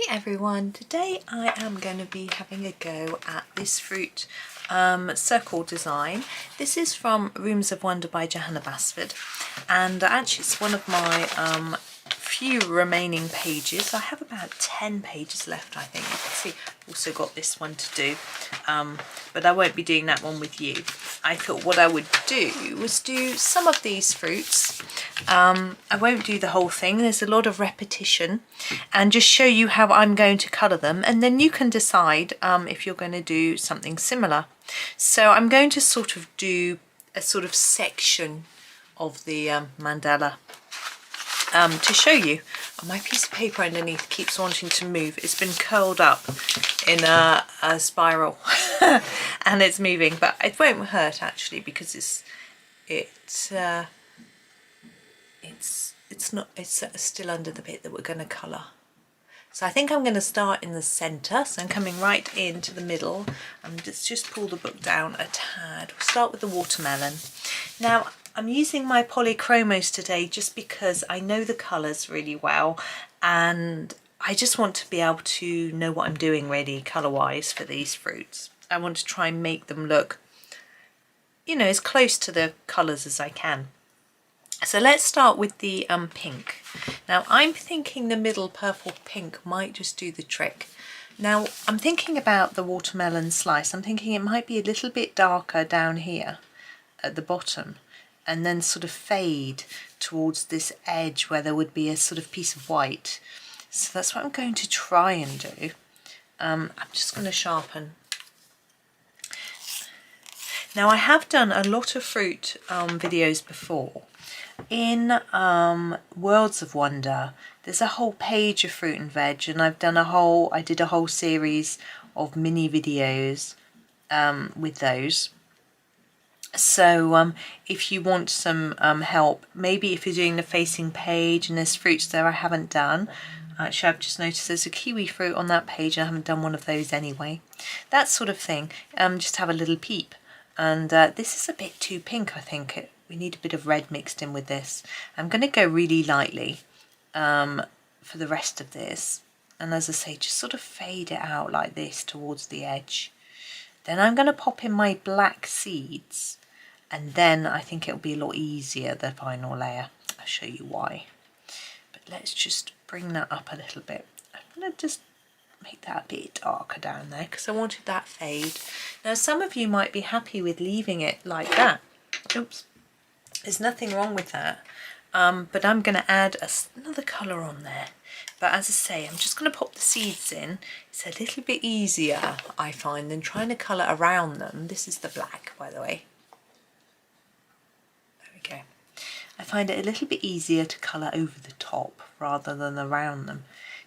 Everyone, today I am going to be having a go at this fruit circle design. This is from Rooms of Wonder by Johanna Basford, and actually it's one of my few remaining pages. I have about 10 pages left, I think. You can see I've also got this one to do, but I won't be doing that one with you. I thought what I would do was do some of these fruits. I won't do the whole thing, there's a lot of repetition, and just show you how I'm going to colour them, and then you can decide if you're going to do something similar. So I'm going to sort of do a sort of section of the mandala to show you. My piece of paper underneath keeps wanting to move. It's been curled up in a spiral and it's moving, but it won't hurt actually, because it's still under the bit that we're going to colour. So I think I'm going to start in the centre, so I'm coming right into the middle and just pull the book down a tad. We'll start with the watermelon. Now I'm using my Polychromos today just because I know the colours really well, and I just want to be able to know what I'm doing really colour wise for these fruits. I want to try and make them look, you know, as close to the colours as I can. So let's start with the pink. Now I'm thinking the middle purple pink might just do the trick. Now I'm thinking about the watermelon slice. I'm thinking it might be a little bit darker down here at the bottom, and then sort of fade towards this edge where there would be a sort of piece of white. So that's what I'm going to try and do. I'm just going to sharpen. Now I have done a lot of fruit videos before. In Worlds of Wonder, there's a whole page of fruit and veg, and I did a whole series of mini videos with those. So if you want some help, maybe if you're doing the facing page and there's fruits there I haven't done. Actually, I've just noticed there's a kiwi fruit on that page and I haven't done one of those anyway. That sort of thing, just have a little peep. And this is a bit too pink, I think. We need a bit of red mixed in with this. I'm going to go really lightly for the rest of this. And as I say, just sort of fade it out like this towards the edge. Then I'm going to pop in my black seeds, and then I think it'll be a lot easier, the final layer. I'll show you why. But let's just bring that up a little bit. I'm going to just make that a bit darker down there because I wanted that fade. Now some of you might be happy with leaving it like that. Oops, there's nothing wrong with that. But I'm going to add another colour on there. But as I say, I'm just going to pop the seeds in. It's a little bit easier, I find, than trying to colour around them. This is the black, by the way. There we go. I find it a little bit easier to colour over the top rather than around them.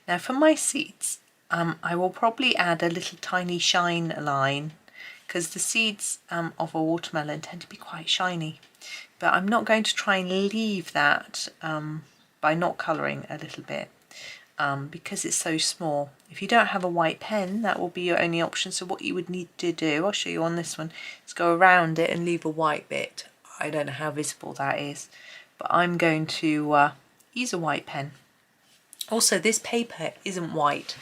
Now for my seeds, I will probably add a little tiny shine line, because the seeds of a watermelon tend to be quite shiny. But I'm not going to try and leave that by not colouring a little bit. Because it's so small. If you don't have a white pen, that will be your only option. So what you would need to do, I'll show you on this one, is go around it and leave a white bit. I don't know how visible that is, but I'm going to use a white pen. Also, this paper isn't white.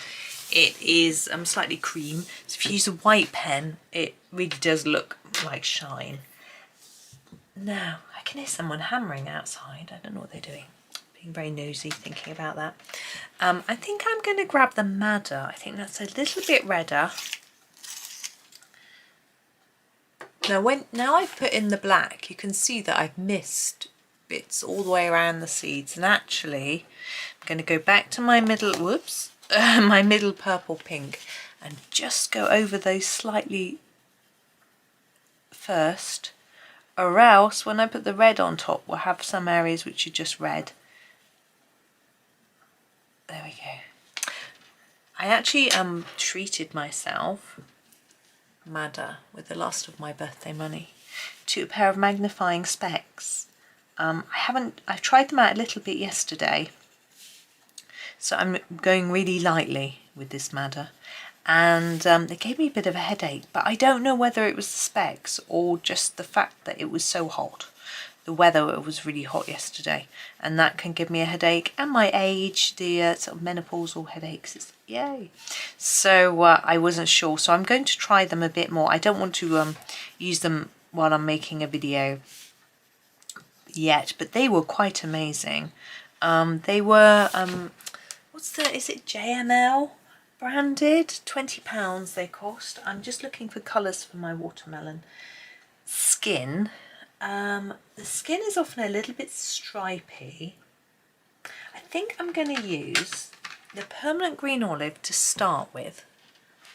It is slightly cream. So if you use a white pen, it really does look like shine. Now, I can hear someone hammering outside. I don't know what they're doing. Being very nosy, thinking about that. I think I'm going to grab the madder. I think that's a little bit redder. Now I've put in the black, you can see that I've missed bits all the way around the seeds. And actually, I'm going to go back to my middle, my middle purple pink, and just go over those slightly first. Or else, when I put the red on top, we'll have some areas which are just red. There we go. I actually treated myself, madder, with the last of my birthday money, to a pair of magnifying specs. I've tried them out a little bit yesterday, so I'm going really lightly with this madder, and they gave me a bit of a headache, but I don't know whether it was the specs or just the fact that it was so hot the weather was really hot yesterday, and that can give me a headache, and my age, the sort of menopausal headaches, yay. So I wasn't sure, so I'm going to try them a bit more. I don't want to use them while I'm making a video yet, but they were quite amazing. They were is it JML branded? £20 they cost. I'm just looking for colours for my watermelon skin. The skin is often a little bit stripy. I think I'm going to use the permanent green olive to start with,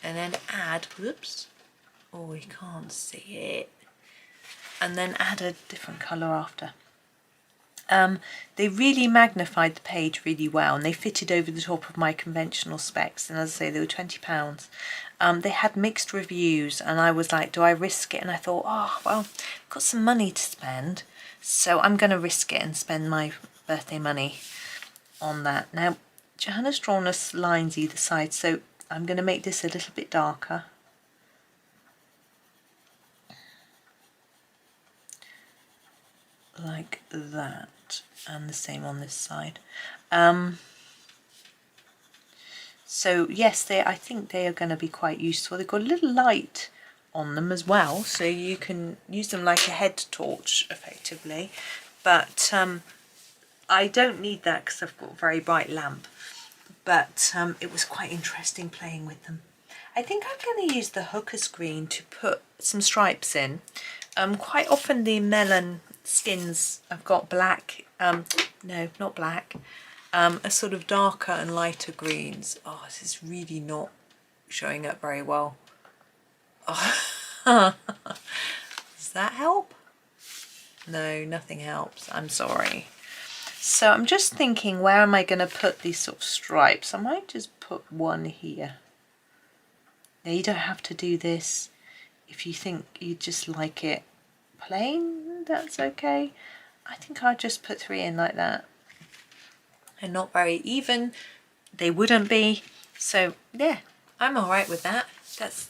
and then add, whoops, oh, we can't see it, and then add a different colour after. They really magnified the page really well, and they fitted over the top of my conventional specs, and as I say, they were £20. They had mixed reviews, and I was like, do I risk it? And I thought, oh well, I've got some money to spend, so I'm going to risk it and spend my birthday money on that. Now Johanna's drawn us lines either side, so I'm going to make this a little bit darker. Like that, and the same on this side. So yes, I think they are going to be quite useful. They've got a little light on them as well, so you can use them like a head torch effectively, but I don't need that because I've got a very bright lamp, but it was quite interesting playing with them. I think I'm going to use the hooker's green to put some stripes in. Quite often the melon skins I've got black, no, not black, a sort of darker and lighter greens. Oh, this is really not showing up very well. Oh. Does that help? No, nothing helps. I'm sorry. So I'm just thinking, where am I going to put these sort of stripes? I might just put one here. Now, you don't have to do this. If you think you just like it plain, that's okay. I think I'll just put 3 in like that. They're not very even, they wouldn't be, so yeah, I'm all right with that.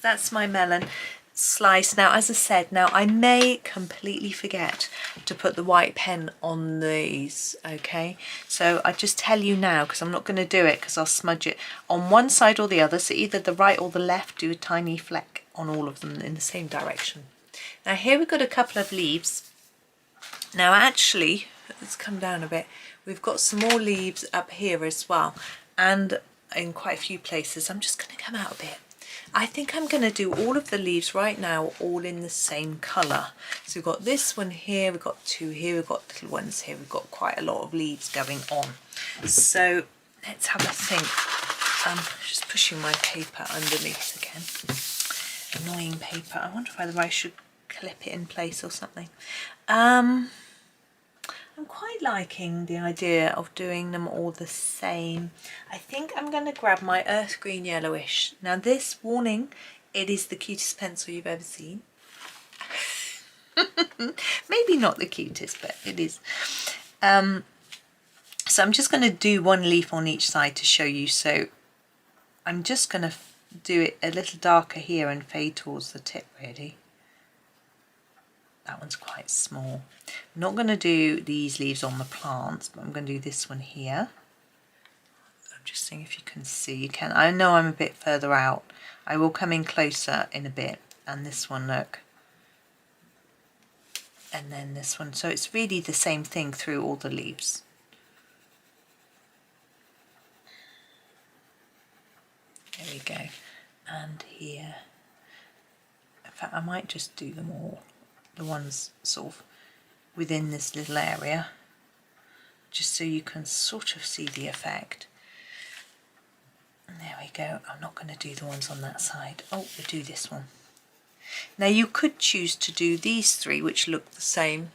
That's my melon slice. Now, as I said, now I may completely forget to put the white pen on these, okay, so I just tell you now, because I'm not going to do it because I'll smudge it on one side or the other, so either the right or the left, do a tiny fleck on all of them in the same direction. Now here we've got a couple of leaves. Now actually, let's come down a bit, we've got some more leaves up here as well, and in quite a few places. I'm just going to come out a bit. I think I'm going to do all of the leaves right now all in the same colour. So we've got this one here, we've got 2 here, we've got little ones here, we've got quite a lot of leaves going on. So let's have a think. Just pushing my paper underneath again. Annoying paper. I wonder whether I should clip it in place or something. I'm quite liking the idea of doing them all the same. I think I'm going to grab my earth green yellowish. Now this, warning, it is the cutest pencil you've ever seen. Maybe not the cutest, but it is. So I'm just going to do one leaf on each side to show you. So I'm just going to do it a little darker here and fade towards the tip really. That one's quite small. I'm not going to do these leaves on the plants, but I'm going to do this one here. I'm just seeing if you can see. You can. I know I'm a bit further out. I will come in closer in a bit. And this one, look. And then this one. So it's really the same thing through all the leaves. There we go. And here. In fact, I might just do them all. The ones sort of within this little area, just so you can sort of see the effect. And there we go. I'm not going to do the ones on that side. Oh, we'll do this one. Now you could choose to do these 3 which look the same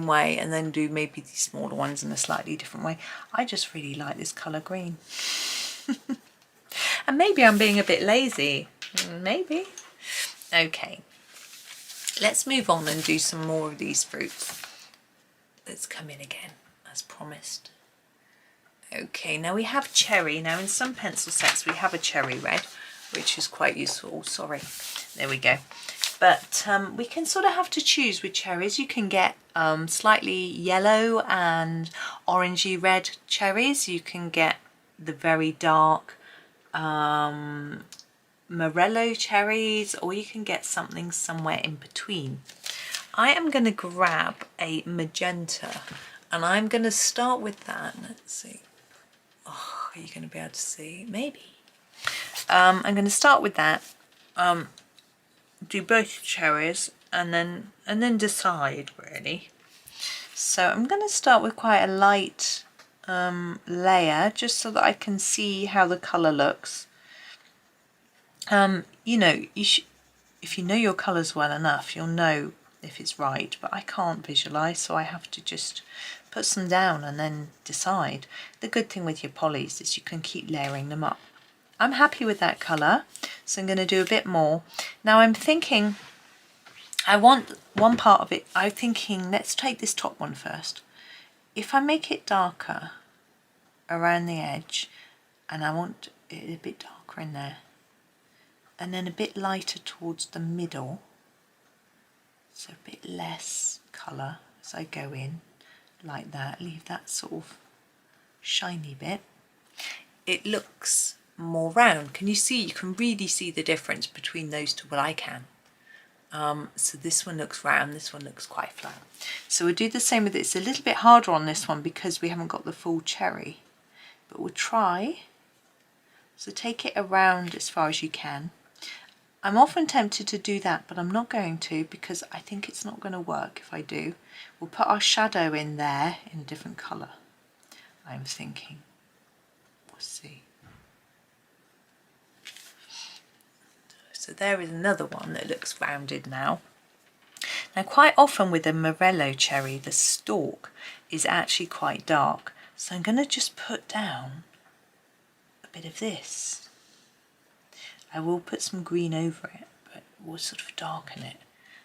way, and then do maybe these smaller ones in a slightly different way. I just really like this colour green. And maybe I'm being a bit lazy. Maybe. Okay. Let's move on and do some more of these fruits. Let's come in again, as promised. Okay, now we have cherry. Now in some pencil sets we have a cherry red, which is quite useful. Oh, sorry. There we go. But we can sort of have to choose with cherries. You can get slightly yellow and orangey red cherries. You can get the very dark morello cherries, or you can get something somewhere in between. I am going to grab a magenta, and I'm going to start with that. Let's see. Oh, are you going to be able to see? Maybe. I'm going to start with that. Do both cherries, and then decide really. So I'm going to start with quite a light layer, just so that I can see how the colour looks. You know, if you know your colours well enough, you'll know if it's right, but I can't visualise, so I have to just put some down and then decide. The good thing with your polys is you can keep layering them up. I'm happy with that colour, so I'm going to do a bit more. Now I'm thinking, I want one part of it, I'm thinking, let's take this top one first. If I make it darker around the edge, and I want it a bit darker in there, and then a bit lighter towards the middle, so a bit less colour as I go in, like that, leave that sort of shiny bit. It looks more round. Can you see? You can really see the difference between those two. Well, I can. So this one looks round, this one looks quite flat. So we'll do the same with it. It's a little bit harder on this one because we haven't got the full cherry, but we'll try. So take it around as far as you can. I'm often tempted to do that, but I'm not going to, because I think it's not going to work if I do. We'll put our shadow in there in a different colour, I'm thinking. We'll see. So there is another one that looks rounded now. Now quite often with a morello cherry, the stalk is actually quite dark. So I'm going to just put down a bit of this. I will put some green over it, but we'll sort of darken it.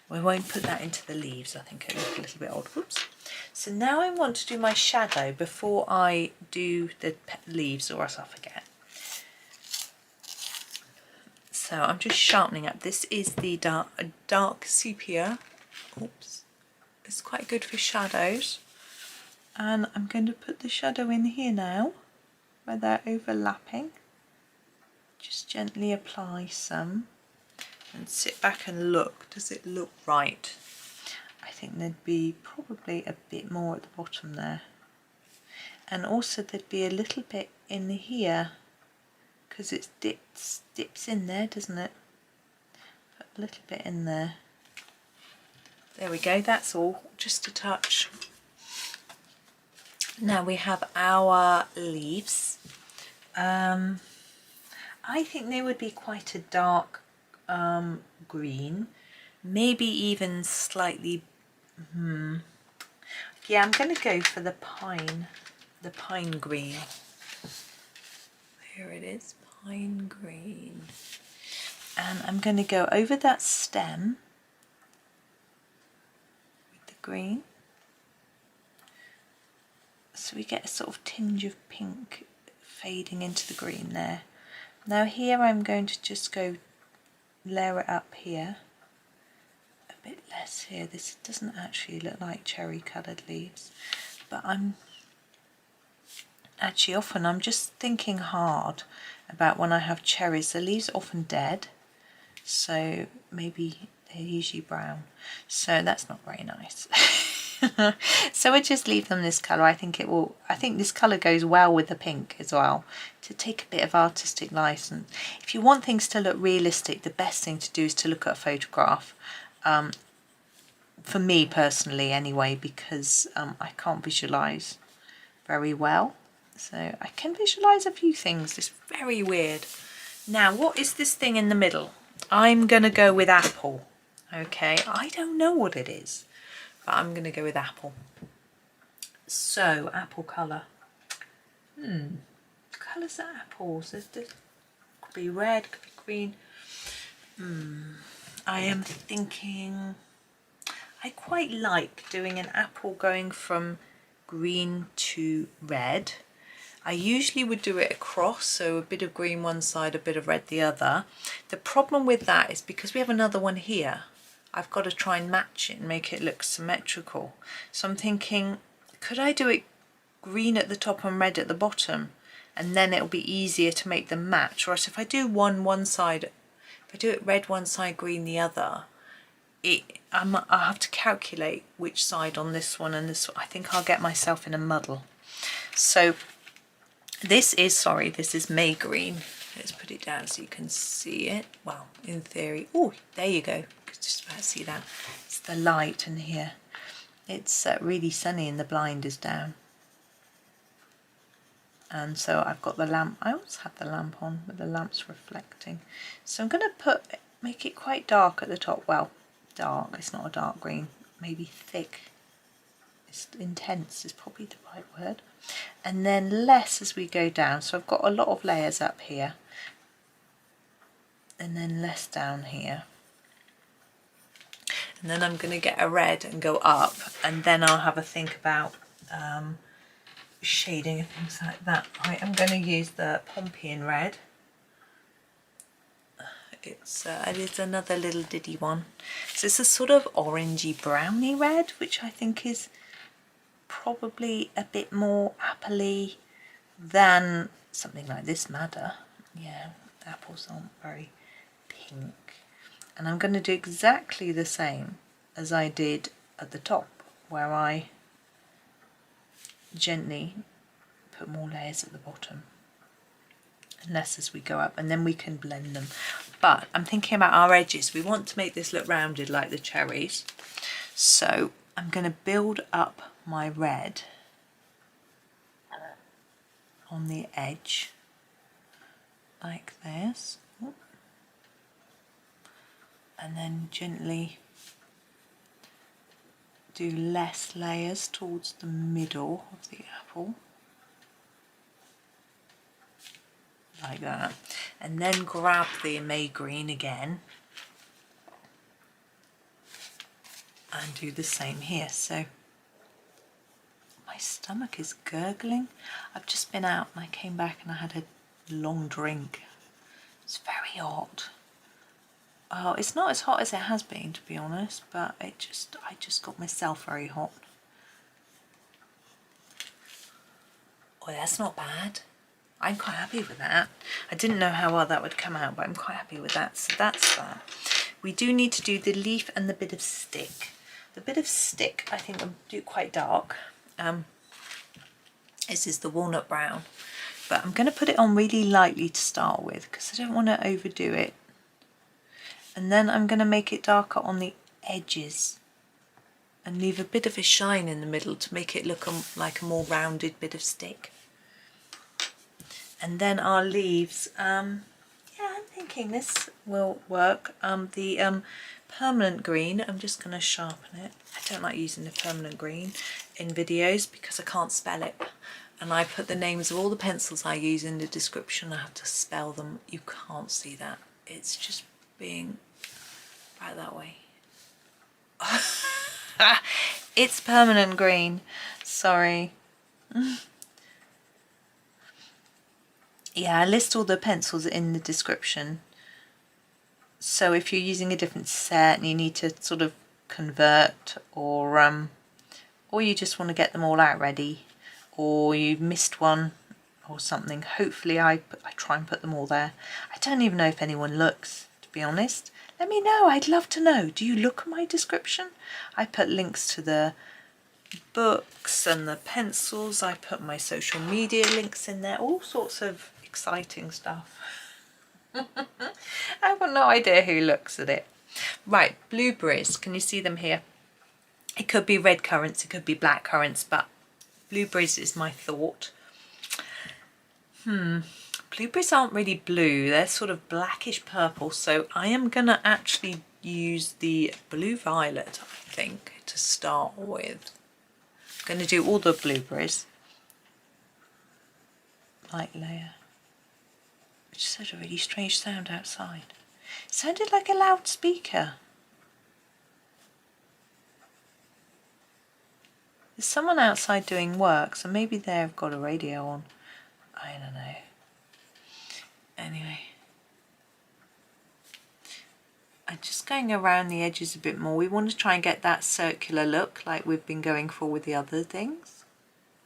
We won't put that into the leaves, I think it'll look a little bit odd. Whoops. So now I want to do my shadow before I do the leaves, or else I'll forget. So I'm just sharpening up. This is the dark sepia. Oops. It's quite good for shadows. And I'm going to put the shadow in here now, where they're overlapping. Just gently apply some and sit back and look. Does it look right? I think there'd be probably a bit more at the bottom there. And also there'd be a little bit in here, because it dips in there, doesn't it? Put a little bit in there. There we go, that's all, just a touch. Now we have our leaves. I think they would be quite a dark green, maybe even slightly, yeah, I'm going to go for the pine green. Here it is, pine green. And I'm going to go over that stem with the green. So we get a sort of tinge of pink fading into the green there. Now here I'm going to just go layer it up here, a bit less here. This doesn't actually look like cherry coloured leaves, but I'm just thinking hard about when I have cherries. The leaves are often dead, so maybe they're usually brown, so that's not very nice. So we'll just leave them this colour. I think this colour goes well with the pink as well, to take a bit of artistic license. If you want things to look realistic, the best thing to do is to look at a photograph. For me personally anyway, because I can't visualise very well. So I can visualise a few things. It's very weird. Now what is this thing in the middle? I'm going to go with apple. Okay, I don't know what it is, but I'm going to go with apple. So, apple colour. Colours are apples. This could be red, could be green. I am thinking, I quite like doing an apple going from green to red. I usually would do it across, so a bit of green one side, a bit of red the other. The problem with that is because we have another one here, I've got to try and match it and make it look symmetrical. So I'm thinking, could I do it green at the top and red at the bottom, and then it'll be easier to make them match? Or else if I do one side, if I do it red one side, green the other, I'll have to calculate which side on this one and this one. I think I'll get myself in a muddle. So this is May green. Let's put it down so you can see it. Well, in theory. Oh, there you go. Just about to see that. It's the light in here. It's really sunny and the blind is down. And so I've got the lamp. I always have the lamp on, but the lamp's reflecting. So I'm going to make it quite dark at the top. Well, dark. It's not a dark green. Maybe thick. It's intense is probably the right word. And then less as we go down. So I've got a lot of layers up here. And then less down here. And then I'm going to get a red and go up, and then I'll have a think about shading and things like that. I am going to use the Pompeian red. It is another little diddy one. So it's a sort of orangey browny red, which I think is probably a bit more appley than something like this madder. Yeah, apples aren't very pink. And I'm going to do exactly the same as I did at the top, where I gently put more layers at the bottom and less as we go up, and then we can blend them. But I'm thinking about our edges. We want to make this look rounded like the cherries. So I'm going to build up my red on the edge like this. And then gently do less layers towards the middle of the apple, like that, and then grab the May green again and do the same here. So my stomach is gurgling. I've just been out and I came back and I had a long drink. It's very hot. Oh, it's not as hot as it has been, to be honest, but I just got myself very hot. Oh, that's not bad. I'm quite happy with that. I didn't know how well that would come out, but I'm quite happy with that. So that's that. We do need to do the leaf and the bit of stick. The bit of stick, I think I'll do quite dark. This is the walnut brown, but I'm going to put it on really lightly to start with because I don't want to overdo it. And then I'm going to make it darker on the edges and leave a bit of a shine in the middle to make it look like a more rounded bit of stick. And then our leaves, yeah, I'm thinking this will work. The permanent green, I'm just going to sharpen it. I don't like using the permanent green in videos because I can't spell it. And I put the names of all the pencils I use in the description. I have to spell them. You can't see that. It's just being right that way. It's permanent green. Sorry. Yeah, I list all the pencils in the description. So if you're using a different set and you need to sort of convert, or you just want to get them all out ready, or you missed one or something, hopefully I try and put them all there. I don't even know if anyone looks, to be honest. Let me know, I'd love to know. Do you look at my description? I put links to the books and the pencils. I put my social media links in there, all sorts of exciting stuff. I've got no idea who looks at it. Right, blueberries, can you see them here? It could be red currants, it could be black currants, but blueberries is my thought. Blueberries aren't really blue, they're sort of blackish purple, so I am gonna actually use the blue violet, I think, to start with. I'm gonna do all the blueberries. Light layer. Which is a really strange sound outside. It sounded like a loudspeaker. There's someone outside doing work, so maybe they've got a radio on. I don't know. Anyway. I just going around the edges a bit more. We want to try and get that circular look like we've been going for with the other things.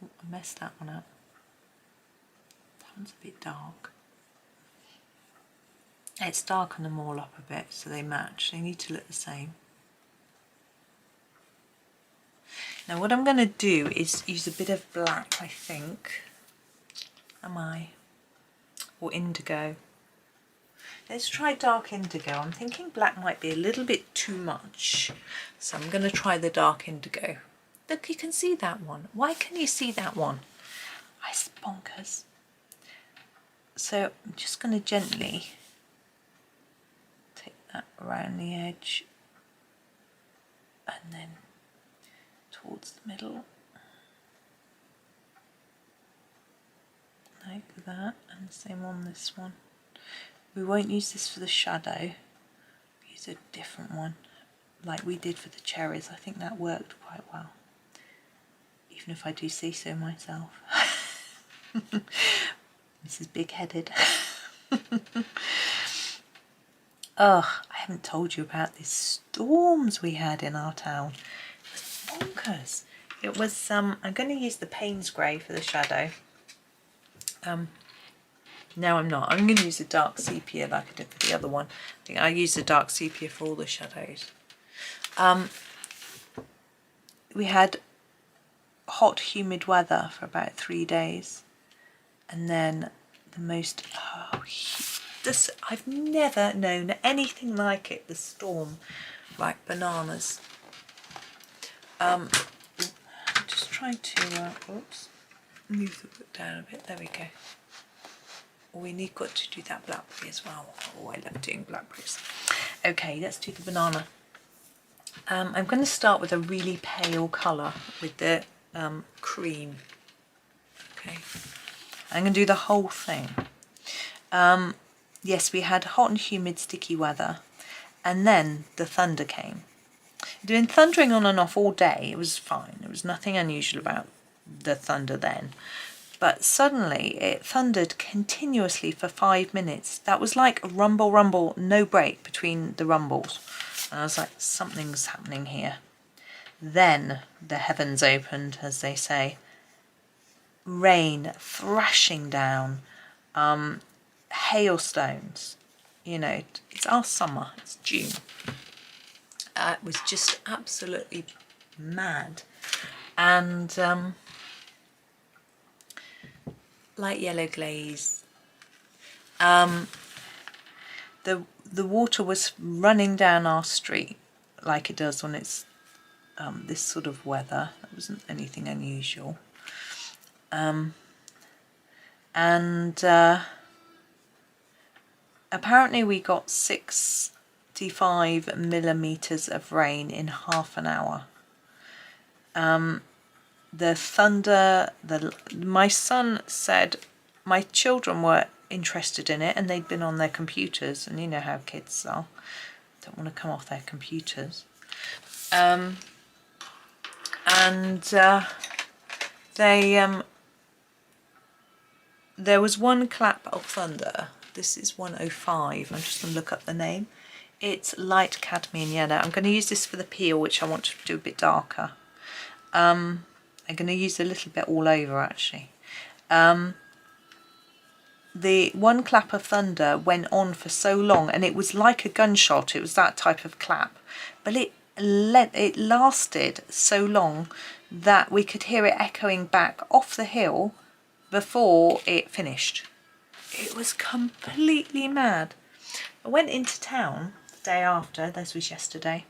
Oh, I messed that one up. That one's a bit dark. Let's darken them all up a bit so they match. They need to look the same. Now what I'm going to do is use a bit of black, I think. Or indigo. Let's try dark indigo. I'm thinking black might be a little bit too much. So I'm going to try the dark indigo. Look, you can see that one. Why can you see that one? It's bonkers. So I'm just going to gently take that around the edge and then towards the middle. Like that, and the same on this one. We won't use this for the shadow. Use a different one, like we did for the cherries. I think that worked quite well, even if I do say so myself. Mrs. Big-Headed. Oh, I haven't told you about these storms we had in our town. It was bonkers. It was, I'm going to use the Payne's Grey for the shadow. No, I'm not. I'm going to use a dark sepia like I did for the other one. I think I use the dark sepia for all the shadows. We had hot, humid weather for about 3 days. And then the most, I've never known anything like it, the storm, like bananas. Just trying to, oops, move the book down a bit, there we go. We got to do that blackberry as well. Oh, I love doing blackberries. Okay, let's do the banana. I'm going to start with a really pale colour with the cream. Okay, I'm going to do the whole thing. Yes, we had hot and humid sticky weather, and then the thunder came. It'd been thundering on and off all day. It was fine. There was nothing unusual about the thunder then. But suddenly it thundered continuously for 5 minutes. That was like a rumble, rumble, no break between the rumbles. And I was like, something's happening here. Then the heavens opened, as they say. Rain thrashing down, hailstones. You know, it's our summer, it's June. It was just absolutely mad. And light yellow glaze. The water was running down our street like it does when it's this sort of weather. It wasn't anything unusual. Apparently we got 65 millimeters of rain in half an hour. The thunder, my son said my children were interested in it and they'd been on their computers, and you know how kids are, don't want to come off their computers. There was one clap of thunder. This is 105. I'm just going to look up the name. It's light cadmium yellow. I'm going to use this for the peel, which I want to do a bit darker. I'm going to use a little bit all over actually. The one clap of thunder went on for so long, and it was like a gunshot. It was that type of clap, but it lasted so long that we could hear it echoing back off the hill before it finished. It was completely mad. I went into town the day after, this was yesterday,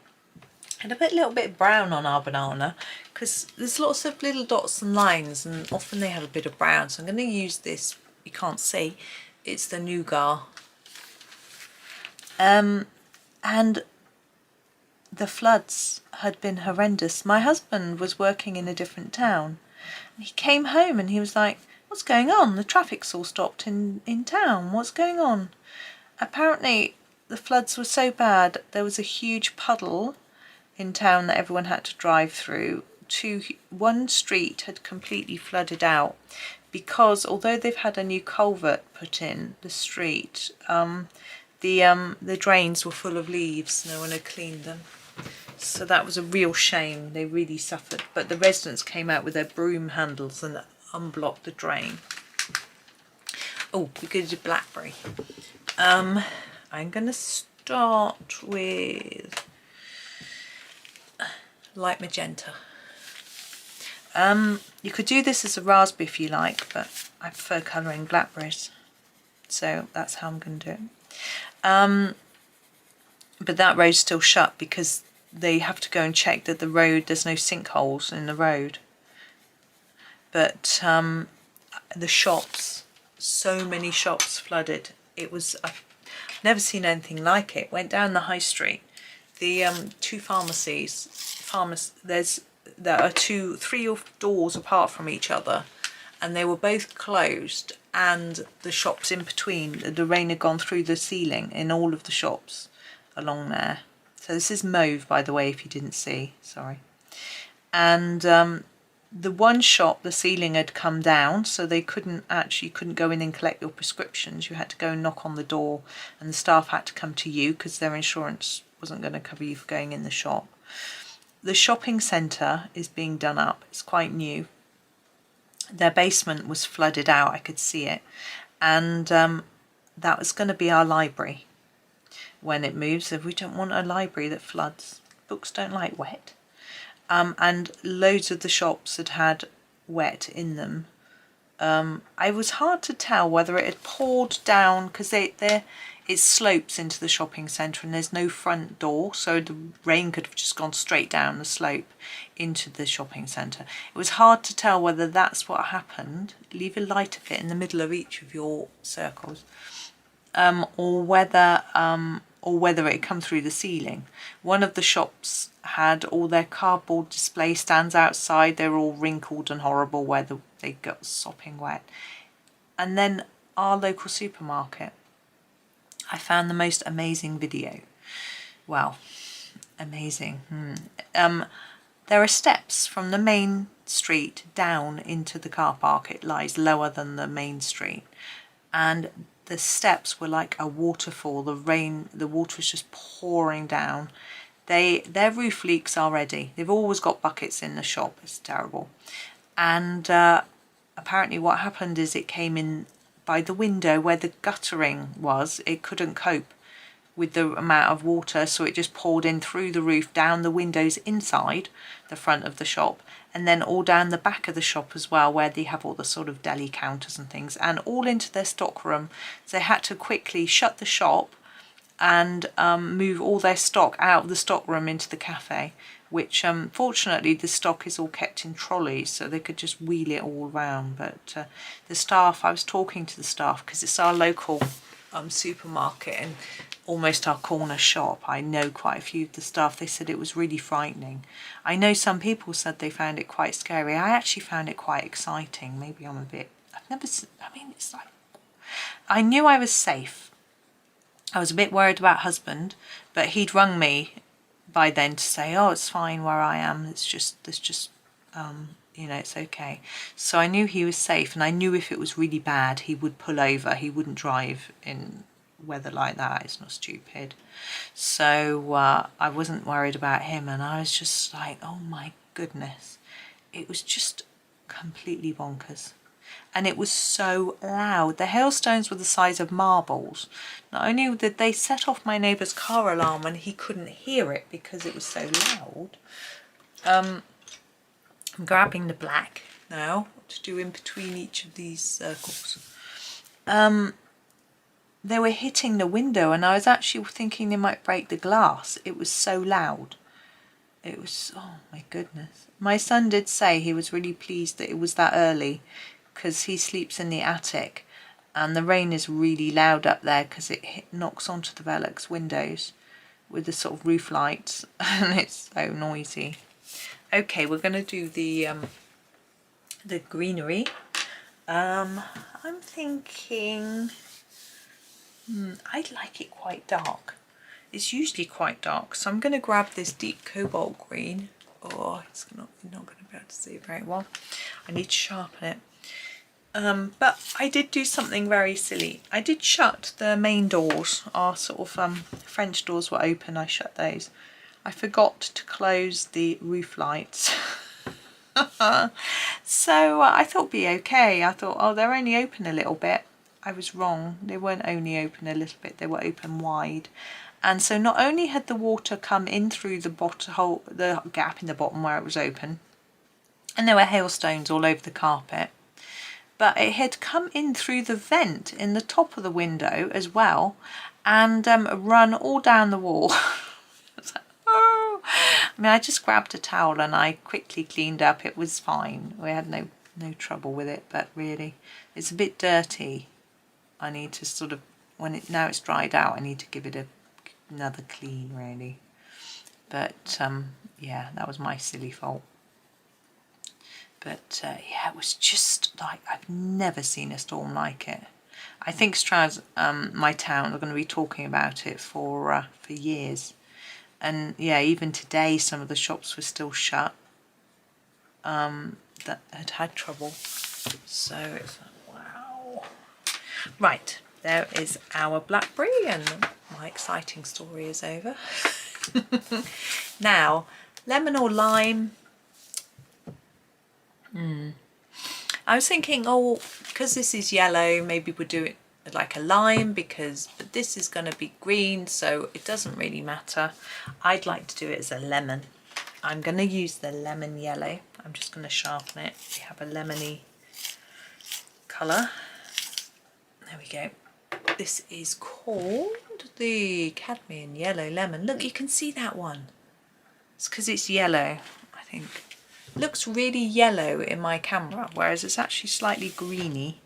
and I put a little bit of brown on our banana because there's lots of little dots and lines and often they have a bit of brown, so I'm going to use this. You can't see, it's the nougat. And the floods had been horrendous. My husband was working in a different town and he came home and he was like, what's going on? The traffic's all stopped in town. What's going on? Apparently the floods were so bad there was a huge puddle in town that everyone had to drive through. One street had completely flooded out because although they've had a new culvert put in the street, the drains were full of leaves. No one had cleaned them. So that was a real shame. They really suffered. But the residents came out with their broom handles and unblocked the drain. Oh, we could do blackberry. I'm going to start with light magenta. You could do this as a raspberry if you like, but I prefer colouring blackberries. So that's how I'm going to do it. But that road's still shut because they have to go and check that the road, there's no sinkholes in the road. But the shops, so many shops flooded. It was, I've never seen anything like it. Went down the high street. The two pharmacies, there are three doors apart from each other, and they were both closed, and the shops in between, the rain had gone through the ceiling in all of the shops along there. So this is mauve, by the way, if you didn't see, sorry. And the one shop, the ceiling had come down, so they couldn't go in and collect your prescriptions. You had to go and knock on the door, and the staff had to come to you because their insurance wasn't going to cover you for going in the shop. The shopping centre is being done up. It's quite new. Their basement was flooded out, I could see it. And that was going to be our library when it moves. So we don't want a library that floods. Books don't like wet. And loads of the shops had wet in them. It was hard to tell whether it had poured down, because it slopes into the shopping centre and there's no front door, so the rain could have just gone straight down the slope into the shopping centre. It was hard to tell whether that's what happened. Leave a light of it in the middle of each of your circles, or whether it had come through the ceiling. One of the shops had all their cardboard display stands outside. They're all wrinkled and horrible where they got sopping wet. And then our local supermarket, I found the most amazing video. Well, amazing. There are steps from the main street down into the car park. It lies lower than the main street. And the steps were like a waterfall. The water was just pouring down. Their roof leaks already. They've always got buckets in the shop. It's terrible. And apparently what happened is it came in by the window where the guttering was. It couldn't cope with the amount of water, so it just poured in through the roof, down the windows inside the front of the shop, and then all down the back of the shop as well, where they have all the sort of deli counters and things, and all into their stock room. So they had to quickly shut the shop and move all their stock out of the stock room into the cafe, which fortunately the stock is all kept in trolleys, so they could just wheel it all around. But the staff, I was talking to the staff because it's our local supermarket and almost our corner shop. I know quite a few of the staff. They said it was really frightening. I know some people said they found it quite scary. I actually found it quite exciting. Maybe I'm a bit, it's like, I knew I was safe. I was a bit worried about husband, but he'd rung me by then to say, oh, it's fine where I am. It's just it's okay. So I knew he was safe, and I knew if it was really bad, he would pull over. He wouldn't drive in weather like that. It's not stupid. So I wasn't worried about him, and I was just like, oh my goodness. It was just completely bonkers. And it was so loud. The hailstones were the size of marbles. Not only did they set off my neighbour's car alarm and he couldn't hear it because it was so loud. I'm grabbing the black now to do in between each of these circles. They were hitting the window, and I was actually thinking they might break the glass. It was so loud. It was, oh my goodness. My son did say he was really pleased that it was that early, because he sleeps in the attic and the rain is really loud up there because it knocks onto the Velux windows with the sort of roof lights and it's so noisy. Okay, we're going to do the greenery. I'm thinking I'd like it quite dark. It's usually quite dark, so I'm going to grab this deep cobalt green. Oh, it's not going to be able to see it very well. I need to sharpen it. But I did do something very silly. I did shut the main doors. Our sort of French doors were open. I shut those. I forgot to close the roof lights. So I thought it'd be okay. I thought, oh, they're only open a little bit. I was wrong. They weren't only open a little bit. They were open wide. And so not only had the water come in through the bottom hole, the gap in the bottom where it was open, and there were hailstones all over the carpet, but it had come in through the vent in the top of the window as well, and run all down the wall. Oh. I mean, I just grabbed a towel and I quickly cleaned up. It was fine. We had no trouble with it, but really, it's a bit dirty. I need to sort of, now it's dried out, I need to give it another clean, really. But yeah, that was my silly fault. But yeah, it was just like, I've never seen a storm like it. I think Stroud's, my town, are going to be talking about it for years. And yeah, even today, some of the shops were still shut that had trouble. So it's like, wow. Right, there is our blackberry, and my exciting story is over. Now, lemon or lime? I was thinking, oh, because this is yellow, maybe we'll do it like a lime, but this is going to be green, so it doesn't really matter. I'd like to do it as a lemon. I'm going to use the lemon yellow. I'm just going to sharpen it. We have a lemony colour. There we go. This is called the cadmium yellow lemon. Look, you can see that one. It's because it's yellow, I think. It looks really yellow in my camera, whereas it's actually slightly greeny.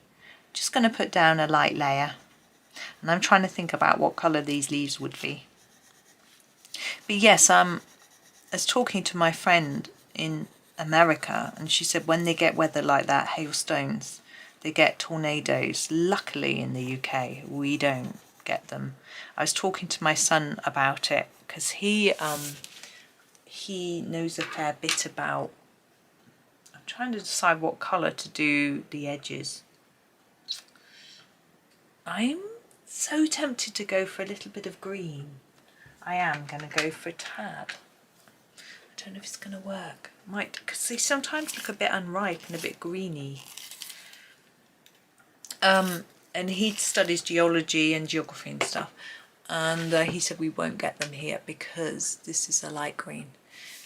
Just going to put down a light layer, and I'm trying to think about what colour these leaves would be. But yes, I was talking to my friend in America, and she said when they get weather like that, hailstones, they get tornadoes. Luckily in the UK we don't get them. I was talking to my son about it because he knows a fair bit about, I'm trying to decide what colour to do the edges. I'm so tempted to go for a little bit of green. I am going to go for a tad. I don't know if it's going to work. Might, because they sometimes look a bit unripe and a bit greeny. And he studies geology and geography and stuff. And he said we won't get them here because this is a light green.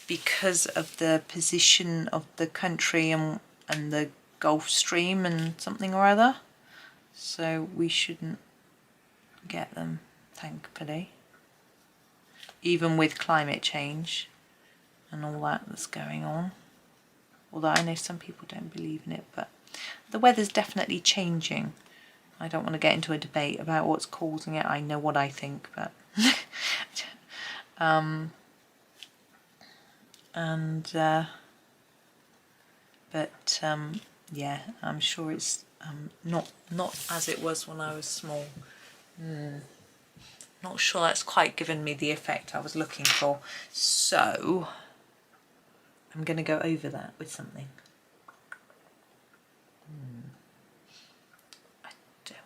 Because of the position of the country and the Gulf Stream and something or other. So we shouldn't get them, thankfully. Even with climate change and all that that's going on. Although I know some people don't believe in it, but the weather's definitely changing. I don't want to get into a debate about what's causing it. I know what I think, but yeah, I'm sure it's not as it was when I was small. Not sure that's quite given me the effect I was looking for. So I'm going to go over that with something. I don't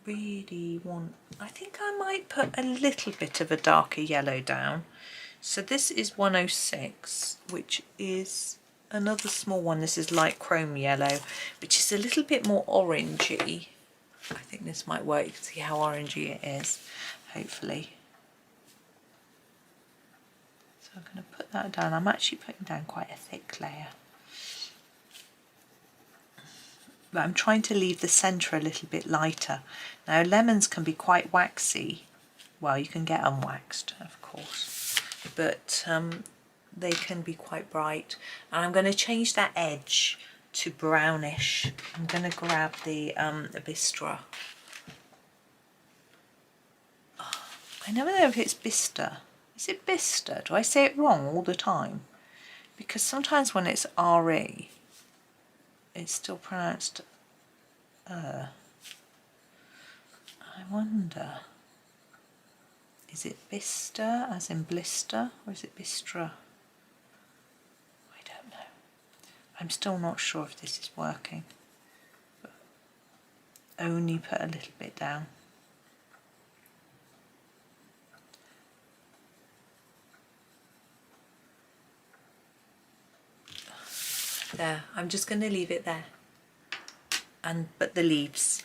really want, I think I might put a little bit of a darker yellow down. So this is 106, which is another small one. This is light chrome yellow, which is a little bit more orangey. I think this might work. You can see how orangey it is, hopefully. So I'm going to put that down. I'm actually putting down quite a thick layer. But I'm trying to leave the centre a little bit lighter. Now lemons can be quite waxy. Well, you can get them waxed, of course. But they can be quite bright. And I'm going to change that edge to brownish. I'm going to grab the bistre. Oh, I never know if it's bistre. Is it bistre? Do I say it wrong all the time? Because sometimes when it's RE, it's still pronounced I wonder. Is it bistre as in blister, or is it bistre? I don't know. I'm still not sure if this is working. But only put a little bit down. There, I'm just going to leave it there. But the leaves.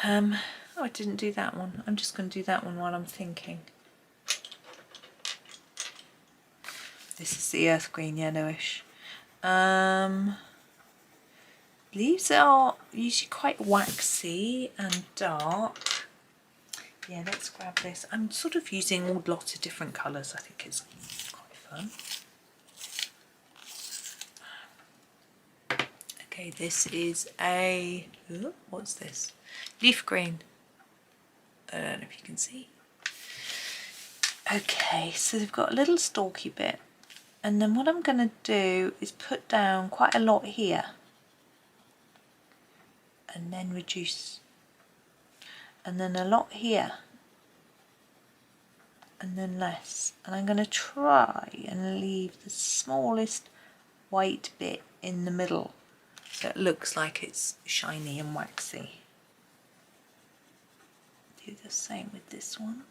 Oh, I didn't do that one. I'm just going to do that one while I'm thinking. This is the earth green yellowish. Leaves are usually quite waxy and dark. Yeah, let's grab this. I'm sort of using all lots of different colours. I think it's quite fun. Okay, this is a, ooh, what's this? Leaf green. I don't know if you can see. Okay, so they've got a little stalky bit. And then what I'm going to do is put down quite a lot here. And then reduce. And then a lot here. And then less. And I'm going to try and leave the smallest white bit in the middle. So it looks like it's shiny and waxy. Do the same with this one.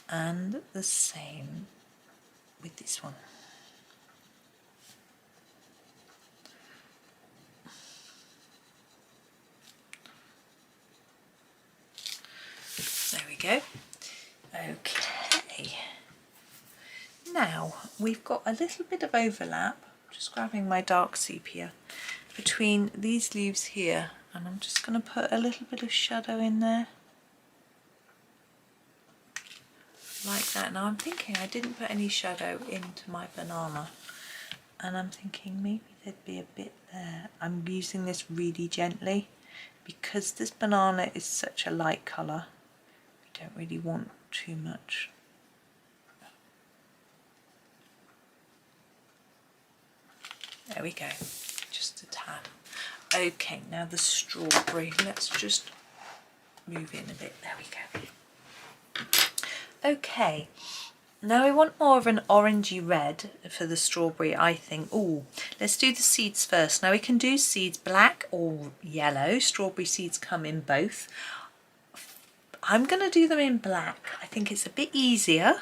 And the same with this one. There we go. Okay. Now we've got a little bit of overlap, just grabbing my dark sepia, between these leaves here, and I'm just going to put a little bit of shadow in there. Like that. Now I'm thinking I didn't put any shadow into my banana, and I'm thinking maybe there'd be a bit there. I'm using this really gently because this banana is such a light colour. We don't really want too much. There we go, just a tad. Okay, now the strawberry, let's just move in a bit. There we go. Okay, now we want more of an orangey red for the strawberry, I think. Oh, let's do the seeds first. Now we can do seeds black or yellow. Strawberry seeds come in both. I'm going to do them in black. I think it's a bit easier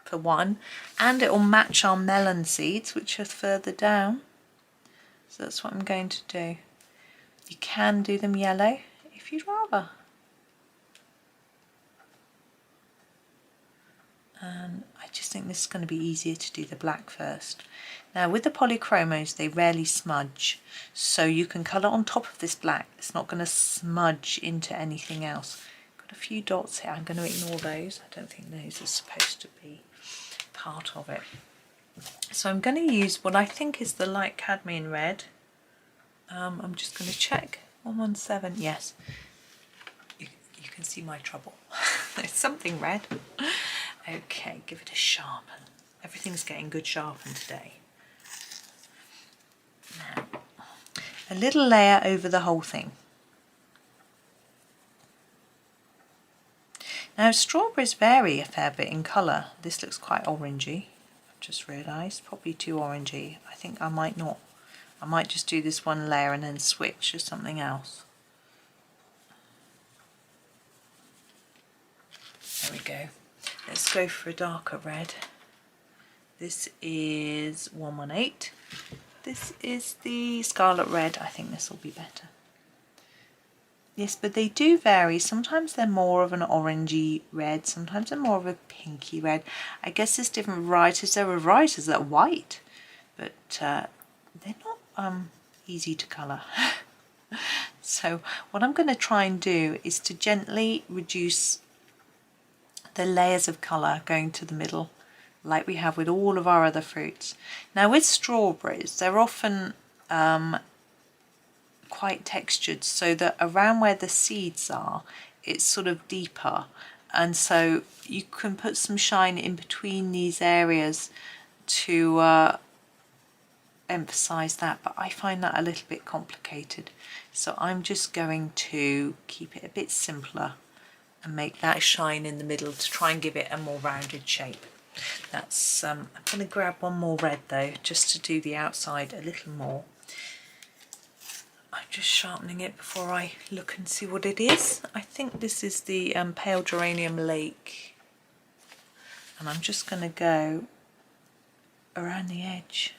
for one, and it will match our melon seeds, which are further down. So that's what I'm going to do. You can do them yellow if you'd rather. And I just think this is going to be easier to do the black first. Now with the Polychromos, they rarely smudge, so you can colour on top of this black. It's not going to smudge into anything else. Got a few dots here. I'm going to ignore those. I don't think those are supposed to be part of it. So I'm going to use what I think is the light cadmium red. I'm just going to check. 117, yes. You can see my trouble. There's something red. Okay, give it a sharpen. Everything's getting good sharpen today. Now, a little layer over the whole thing. Now strawberries vary a fair bit in colour. This looks quite orangey. I've just realised, probably too orangey. I think I might not. I might just do this one layer and then switch to something else. There we go. Let's go for a darker red. This is 118. This is the scarlet red. I think this will be better. Yes, but they do vary. Sometimes they're more of an orangey red, sometimes they're more of a pinky red. I guess there's different varieties. There are varieties that are white, but they're not easy to colour. So what I'm going to try and do is to gently reduce the layers of colour going to the middle, like we have with all of our other fruits. Now with strawberries, they're often quite textured, so that around where the seeds are, it's sort of deeper, and so you can put some shine in between these areas to emphasize that, but I find that a little bit complicated, so I'm just going to keep it a bit simpler and make that shine in the middle to try and give it a more rounded shape. That's I'm going to grab one more red though, just to do the outside a little more. I'm just sharpening it before I look and see what it is. I think this is the pale geranium lake, and I'm just going to go around the edge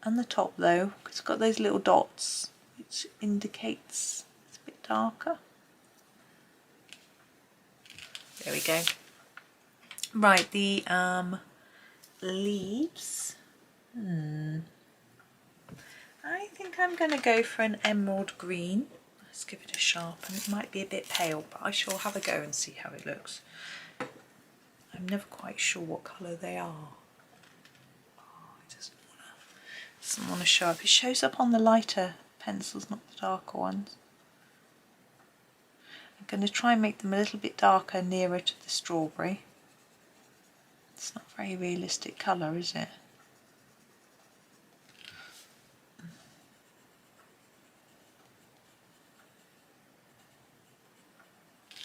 and the top though, because it's got those little dots which indicates it's a bit darker. There we go. Right, the leaves. I think I'm going to go for an emerald green. Let's give it a sharpen. It might be a bit pale, but I shall have a go and see how it looks. I'm never quite sure what colour they are. Oh, it doesn't want to show up. It shows up on the lighter pencils, not the darker ones. I'm going to try and make them a little bit darker nearer to the strawberry. It's not a very realistic colour, is it?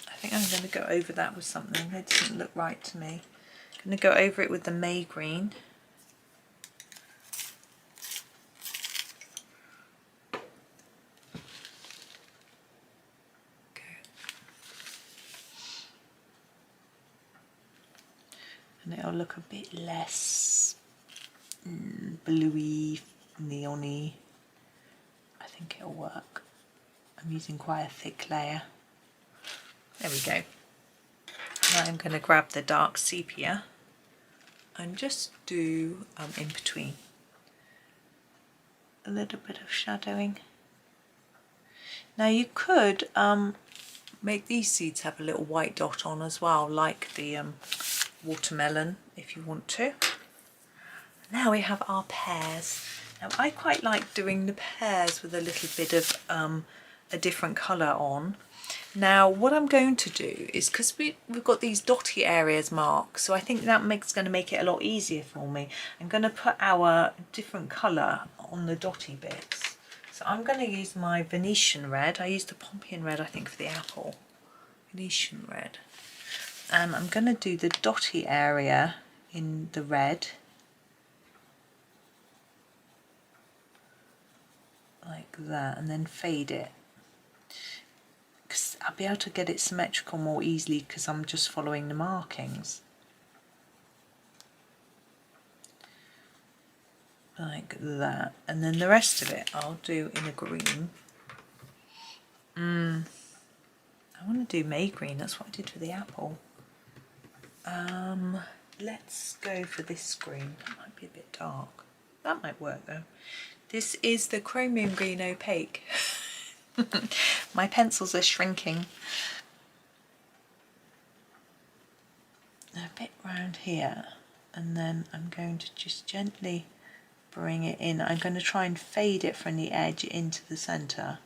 I think I'm going to go over that with something. It doesn't look right to me. I'm going to go over it with the May green. And it'll look a bit less bluey, neon-y. I think it'll work. I'm using quite a thick layer. There we go. Now I'm going to grab the dark sepia and just do in between a little bit of shadowing. Now you could make these seeds have a little white dot on as well, like the watermelon, if you want to. Now we have our pears. Now I quite like doing the pears with a little bit of a different colour on. Now what I'm going to do is, because we've got these dotty areas marked, so I think that going to make it a lot easier for me. I'm going to put our different colour on the dotty bits. So I'm going to use my Venetian red. I used the Pompeian red, I think, for the apple. Venetian red. And I'm going to do the dotty area in the red. Like that, and then fade it. Because I'll be able to get it symmetrical more easily because I'm just following the markings. Like that. And then the rest of it I'll do in a green. I want to do May green, that's what I did for the apple. Let's go for this green. That might be a bit dark. That might work though. This is the chromium green opaque. My pencils are shrinking. A bit round here, and then I'm going to just gently bring it in. I'm going to try and fade it from the edge into the centre,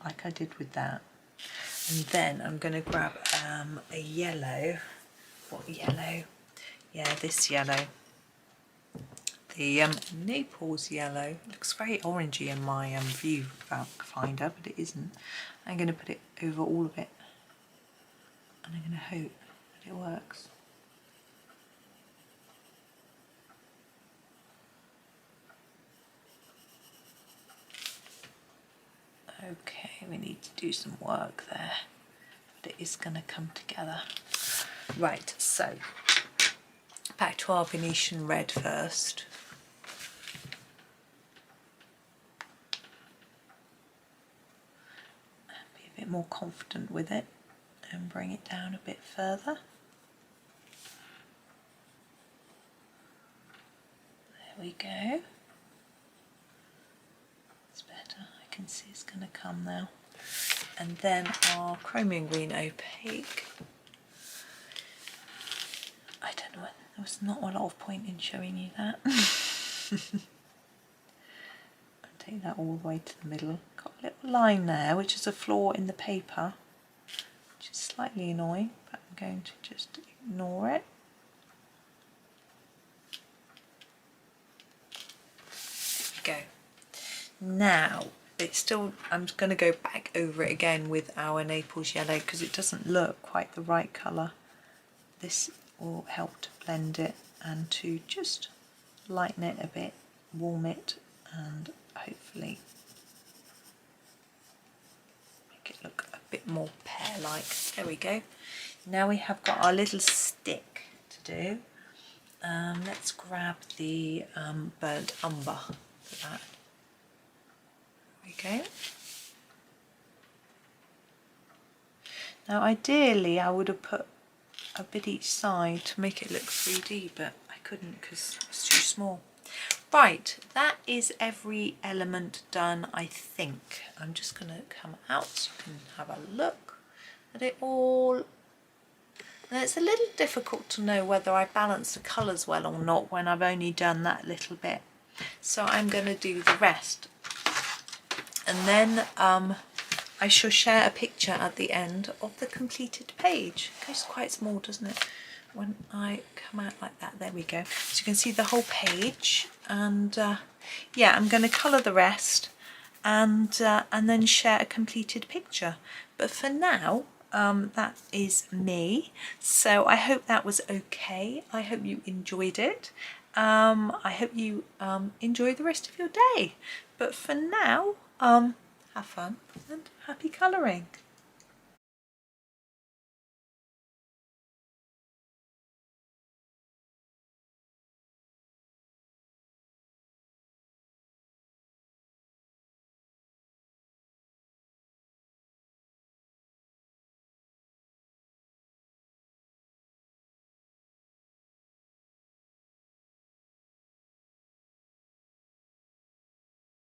like I did with that. And then I'm going to grab a yellow. What yellow? Yeah, this yellow. The Naples yellow. It looks very orangey in my viewfinder, but it isn't. I'm going to put it over all of it, and I'm going to hope that it works. Okay, we need to do some work there, but it is going to come together. Right, so back to our Venetian red first. Be a bit more confident with it and bring it down a bit further. There we go. It's better. I can see it's going to come now. And then our chromium green opaque. I don't know, there was not a lot of point in showing you that. I'll take that all the way to the middle. Got a little line there, which is a flaw in the paper, which is slightly annoying, but I'm going to just ignore it. There we go. Now, it's still, I'm going to go back over it again with our Naples yellow because it doesn't look quite the right colour. This will help to blend it and to just lighten it a bit, warm it, and hopefully make it look a bit more pear-like. There we go. Now we have got our little stick to do. Let's grab the burnt umber for that. There we go. Now ideally I would have put a bit each side to make it look 3D, but I couldn't because it's too small. Right, that is every element done, I think. I'm just going to come out so you can have a look at it all. Now it's a little difficult to know whether I balance the colours well or not when I've only done that little bit. So I'm going to do the rest. And then I shall share a picture at the end of the completed page. It goes quite small, doesn't it? When I come out like that, there we go. So you can see the whole page, and yeah, I'm going to colour the rest and then share a completed picture. But for now, that is me. So I hope that was okay. I hope you enjoyed it. I hope you enjoy the rest of your day. But for now, have fun and happy colouring.